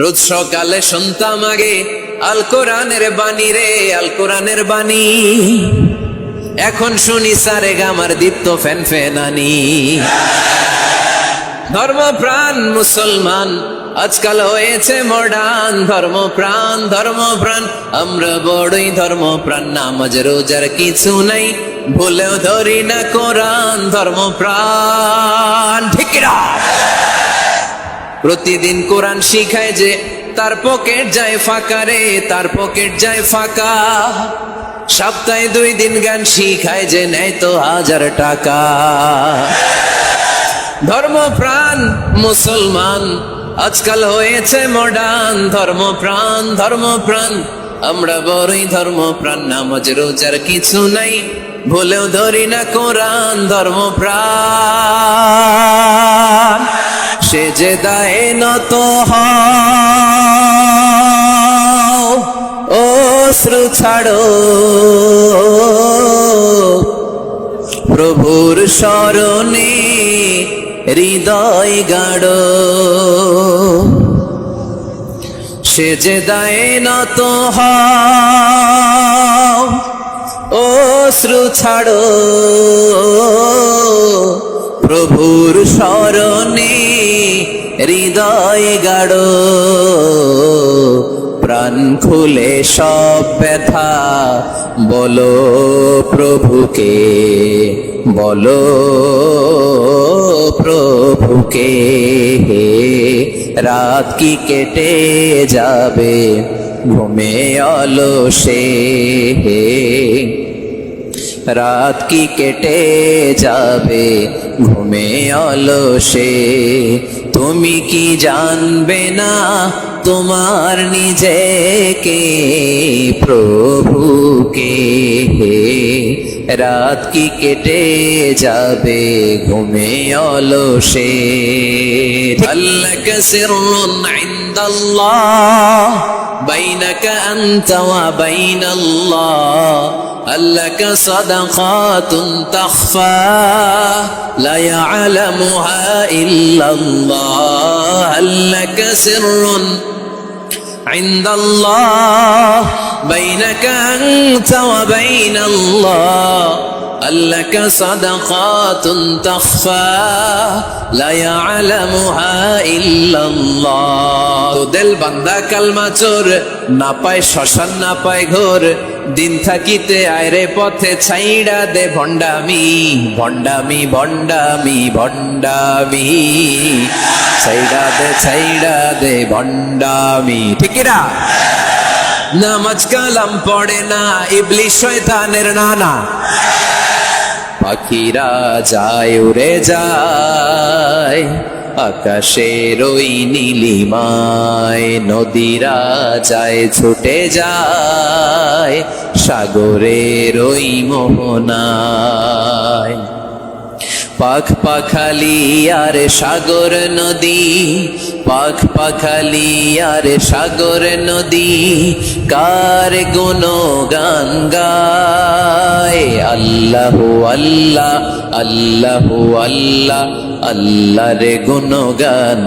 রোজ সকালে শুনতাম আগে আল কোরআনের বাণী রে, আল কোরআনের বাণী। এখন শুনি সারে গামার দীপ্ত ফ্যান ফ্যানানি। ধর্মপ্রাণ মুসলমান আজকাল হয়েছে মডার্ন। ধর্মপ্রাণ ধর্মপ্রাণ আমরা বড়ই ধর্মপ্রাণ। নামাজ রোজার কিছু নাই, ভুলেও ধরি না কোরআন। ধর্মপ্রাণ ঠিক না? প্রতিদিন কোরআন শিখায় যে তার পকেট যায় ফাঁকা রে, তার পকেট যায় ফাঁকা। সপ্তাহে 2 দিন গান শিখায় যে নেয় তো 1000 টাকা। ধর্মপ্রাণ মুসলমান আজকাল হয়েছে মডার্ন। ধর্মপ্রাণ ধর্মপ্রাণ আমরা বড়ই ধর্মপ্রাণ। নামাজ রোজার কিছু নাই, ভুলেও ধরি না কোরআন। ধর্মপ্রাণ সেজদায় নত হও, অশ্রু ছাড়ো, প্রভুর শরণে হৃদয় গাড়ো। সেজদায় নত হও, অশ্রু ছাড়ো, প্রভুর শরণে হৃদয় গাড়ো। প্রাণ খুলে সব ব্যথা বলো প্রভুকে, বলো প্রভুকে। রাত কি কেটে যাবে ঘুমে অলসে, রাত কি কেটে যাবে ঘুমে অলসে। তুমি কি জানবে না তোমার নিজেকে, প্রভুকে। রাত কি কেটে যাবে ঘুমে অলসে। আল্লাকা সিররুন ইনদাল্লাহ বাইনাকা আনতা ওয়া বাইনাল্লাহ। আল্লাকা সাদাকাতুন তাখফা লা ইয়ালামুহা ইল্লাল্লাহ। আল্লাকা সিররুন ইনদাল্লাহ বাইনাকা আনতা ওয়া বাইনাল্লাহ। আল্লাকা সাদাকাতুন তাখফা লা ইয়ালামুহা ইল্লাল্লাহ। তো দিল বান্দা কালমা চোর, না পায় শ্মশান না পায় ঘোর। দিন থাকিতে আয়রে পথে ছাইড়া দে ভণ্ডামি, ভণ্ডামি ভণ্ডামি ভণ্ডামি। ছাইড়া দে ভণ্ডামি। ঠিক না? নামাজ কালাম পড়ে না, ইবলিশ শয়তানের নানা। পাখিরা যায় উড়ে যায় আকাশের ওই নীলিমায়। নদীরা যায় ছুটে যায় সাগরের ওই মোহনায়। পাখ পাখালি আর সাগর নদী, পাখ পাখালি আর সাগর নদী। কার গুণগান গায় আল্লাহ আল্লাহ, আল্লাহ আল্লাহ, আল্লাহর গুণগান।